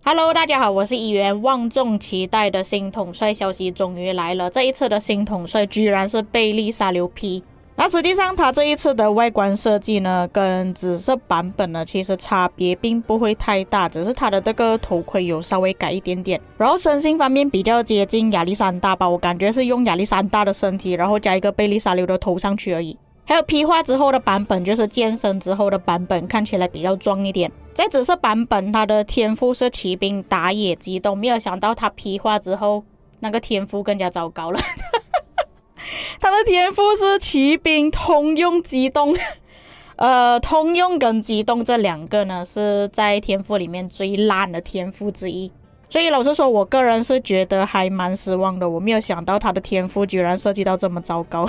Hello， 大家好，我是议员。万众期待的新统帅消息终于来了，这一次的新统帅居然是贝利沙留 P。那实际上它这一次的外观设计呢，跟紫色版本呢其实差别并不会太大，只是它的这个头盔有稍微改一点点，然后身形方面比较接近亚历山大吧，我感觉是用亚历山大的身体，然后加一个贝利沙留的头上去而已。还有 P 化之后的版本，就是健身之后的版本，看起来比较壮一点。在紫色版本，它的天赋是骑兵打野机动，没有想到它 P 化之后，那个天赋更加糟糕了。它的天赋是骑兵通用机动，通用跟机动这两个呢，是在天赋里面最烂的天赋之一。所以老实说，我个人是觉得还蛮失望的，我没有想到他的天赋居然设计到这么糟糕。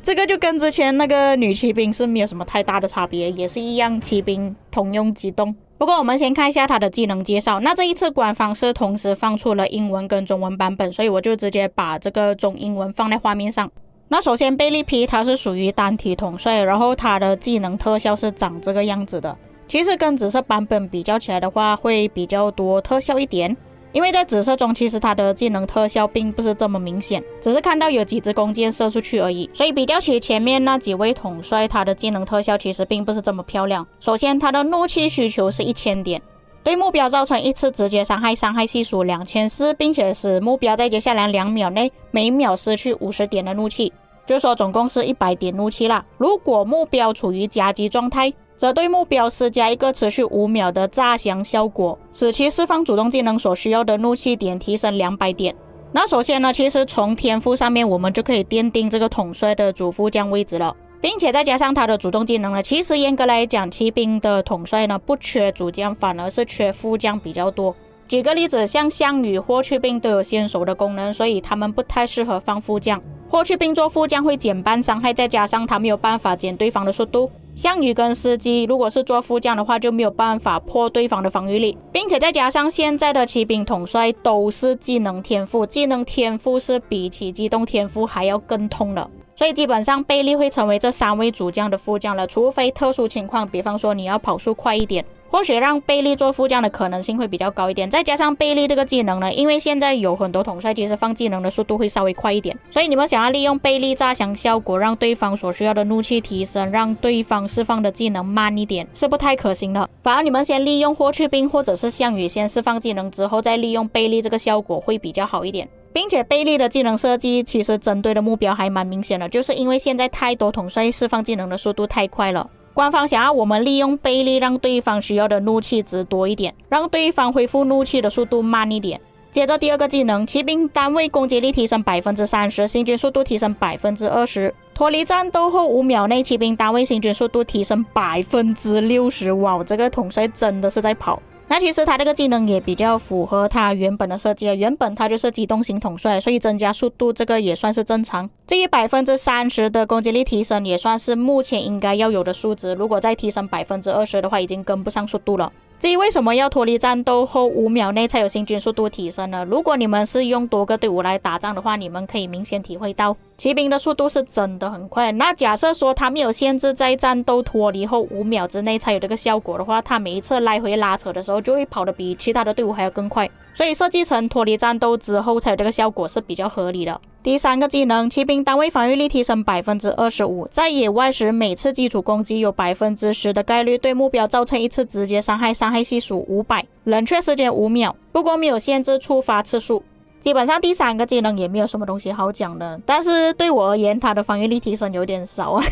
这个就跟之前那个女骑兵是没有什么太大的差别，也是一样骑兵通用机动。不过我们先看一下他的技能介绍。那这一次官方是同时放出了英文跟中文版本，所以我就直接把这个中英文放在画面上。那首先贝利 P 它是属于单体统帅，然后它的技能特效是长这个样子的。其实跟紫色版本比较起来的话，会比较多特效一点。因为在紫色中，其实它的技能特效并不是这么明显，只是看到有几支弓箭射出去而已。所以比较起前面那几位统帅，他的技能特效其实并不是这么漂亮。首先，他的怒气需求是1000点，对目标造成一次直接伤害，伤害系数2400，并且使目标在接下来2秒内每秒失去50点的怒气，就是说总共是100点怒气啦。如果目标处于夹击状态，则对目标施加一个持续5秒的炸响效果，使其释放主动技能所需要的怒气点提升200点。那首先呢，其实从天赋上面我们就可以奠定这个统帅的主副将位置了，并且再加上他的主动技能呢，其实严格来讲，骑兵的统帅呢不缺主将，反而是缺副将比较多。举个例子，像项羽、霍去病都有先手的功能，所以他们不太适合放副将。霍去病做副将会减半伤害，再加上他没有办法减对方的速度。项羽跟司机如果是做副将的话，就没有办法破对方的防御力，并且再加上现在的骑兵统帅都是技能天赋，技能天赋是比起机动天赋还要更痛的，所以基本上贝利会成为这3位主将的副将了，除非特殊情况，比方说你要跑速快一点，或许让贝利做副将的可能性会比较高一点。再加上贝利这个技能呢，因为现在有很多统帅其实放技能的速度会稍微快一点，所以你们想要利用贝利炸响效果让对方所需要的怒气提升，让对方释放的技能慢一点，是不太可行的。反而你们先利用霍去病或者是项羽先释放技能之后，再利用贝利这个效果会比较好一点。并且贝利的技能设计其实针对的目标还蛮明显的，就是因为现在太多统帅释放技能的速度太快了，官方想要我们利用贝利让对方需要的怒气值多一点，让对方恢复怒气的速度慢一点。接着第二个技能，骑兵单位攻击力提升 30%， 行军速度提升 20%， 脱离战斗后5秒内骑兵单位行军速度提升 60%。 哇，这个统帅真的是在跑。那其实他这个技能也比较符合他原本的设计了，原本他就是机动型统帅，所以增加速度这个也算是正常。至于 30% 的攻击力提升也算是目前应该要有的数值，如果再提升 20% 的话，已经跟不上速度了。至于为什么要脱离战斗后5秒内才有行军速度提升呢？如果你们是用多个队伍来打仗的话，你们可以明显体会到骑兵的速度是真的很快。那假设说他没有限制在战斗脱离后5秒之内才有这个效果的话，他每一次来回拉扯的时候就会跑得比其他的队伍还要更快，所以设计成脱离战斗之后才有这个效果是比较合理的。第三个技能，骑兵单位防御力提升 25%， 在野外时每次基础攻击有 10% 的概率对目标造成一次直接伤害，伤害系数500，冷却时间5秒，不过没有限制触发次数。基本上第三个技能也没有什么东西好讲的，但是对我而言他的防御力提升有点少啊。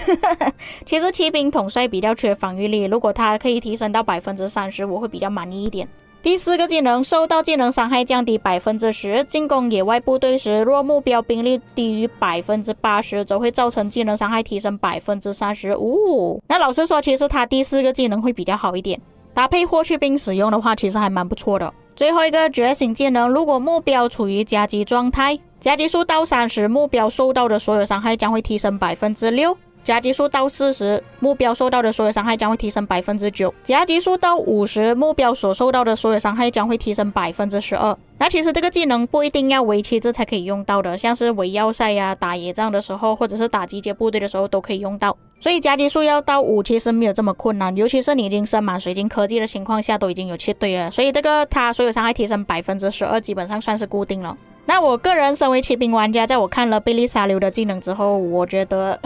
其实骑兵统帅比较缺防御力，如果他可以提升到 30%， 我会比较满意一点。第四个技能，受到技能伤害降低 10%， 进攻野外部队时，若目标兵力低于 80%， 则会造成技能伤害提升 35%。那老实说，其实他第四个技能会比较好一点，搭配霍去病使用的话，其实还蛮不错的。最后一个觉醒技能，如果目标处于夹击状态，夹击数到30，目标受到的所有伤害将会提升 6%。加级数到40，目标受到的所有伤害将会提升 9%， 加级数到50，目标所受到的所有伤害将会提升 12%。 那其实这个技能不一定要为期制才可以用到的，像是围要塞呀、打野仗的时候，或者是打集结部队的时候都可以用到。所以加级数要到5其实没有这么困难，尤其是你已经升满水晶科技的情况下，都已经有7队了，所以这个它所有伤害提升 12%， 基本上算是固定了。那我个人身为骑兵玩家，在我看了贝利沙流的技能之后，我觉得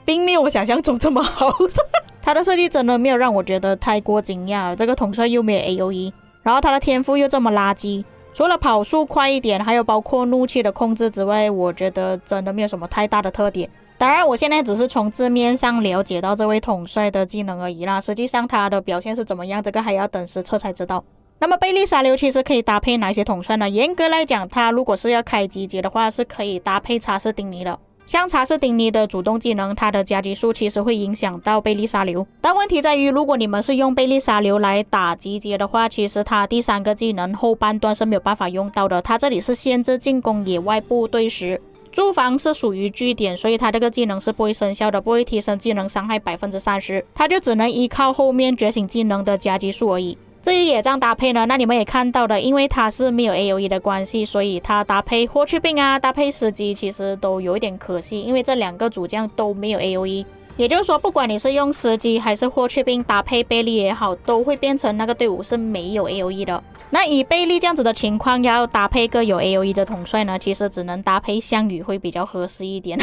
并没有我想象中这么好他的设计真的没有让我觉得太过惊讶，这个统帅又没有 AOE， 然后他的天赋又这么垃圾，除了跑速快一点，还有包括怒气的控制之外，我觉得真的没有什么太大的特点。当然我现在只是从字面上了解到这位统帅的技能而已啦，实际上他的表现是怎么样，这个还要等实测才知道。那么贝利沙流其实可以搭配哪些统帅呢？严格来讲，他如果是要开集结的话，是可以搭配查士丁尼的。像查士丁尼的主动技能，它的加级数其实会影响到贝利沙流，但问题在于，如果你们是用贝利沙流来打集结的话，其实它第3个技能后半段是没有办法用到的。它这里是限制进攻野外部队时，驻防是属于据点，所以它这个技能是不会生效的，不会提升技能伤害 30%， 它就只能依靠后面觉醒技能的加级数而已。至于野仗搭配呢，那你们也看到的，因为它是没有 AOE 的关系，所以它搭配霍去病啊，搭配司机其实都有一点可惜，因为这2个主将都没有 AOE， 也就是说不管你是用司机还是霍去病搭配贝利也好，都会变成那个队伍是没有 AOE 的。那以贝利这样子的情况，要搭配个有 AOE 的统帅呢，其实只能搭配项羽会比较合适一点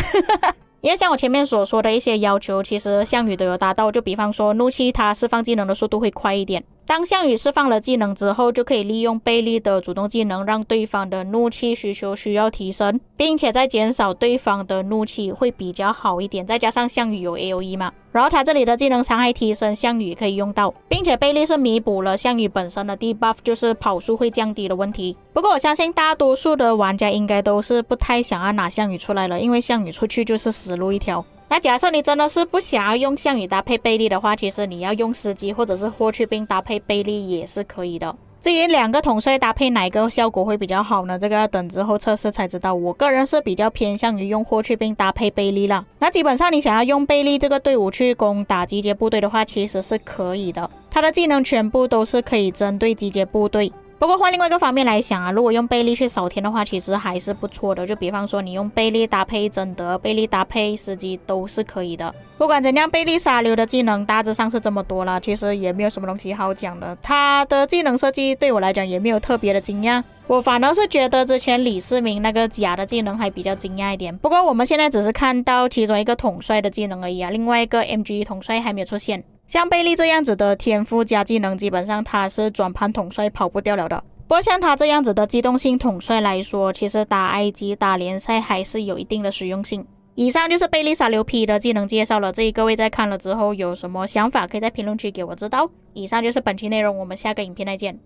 因为像我前面所说的一些要求，其实项羽都有达到，就比方说怒气它释放技能的速度会快一点，当项羽释放了技能之后，就可以利用贝利的主动技能让对方的怒气需要提升，并且再减少对方的怒气会比较好一点，再加上项羽有 AOE 嘛，然后他这里的技能伤害提升项羽可以用到，并且贝利是弥补了项羽本身的 debuff， 就是跑速会降低的问题。不过我相信大多数的玩家应该都是不太想要拿项羽出来了，因为项羽出去就是死路一条。那假设你真的是不想要用项羽搭配贝利的话，其实你要用司机或者是霍去病搭配贝利也是可以的。至于2个统帅搭配哪个效果会比较好呢？这个要等之后测试才知道。我个人是比较偏向于用霍去病搭配贝利啦。那基本上你想要用贝利这个队伍去攻打集结部队的话，其实是可以的。他的技能全部都是可以针对集结部队。不过换另外一个方面来想啊，如果用贝利去扫天的话，其实还是不错的。就比方说你用贝利搭配贞德，贝利搭配司机都是可以的。不管怎样，贝利沙流的技能大致上是这么多啦，其实也没有什么东西好讲的。他的技能设计对我来讲也没有特别的惊讶，我反而是觉得之前李世民那个假的技能还比较惊讶一点。不过我们现在只是看到其中一个统帅的技能而已啊，另外一个 MG 统帅还没有出现。像贝利这样子的天赋加技能，基本上他是转盘统帅跑不掉了的。不过像他这样子的机动性统帅来说，其实打埃及打联赛还是有一定的实用性。以上就是贝利沙流 P 的技能介绍了，至于各位在看了之后有什么想法，可以在评论区给我知道。以上就是本期内容，我们下个影片再见。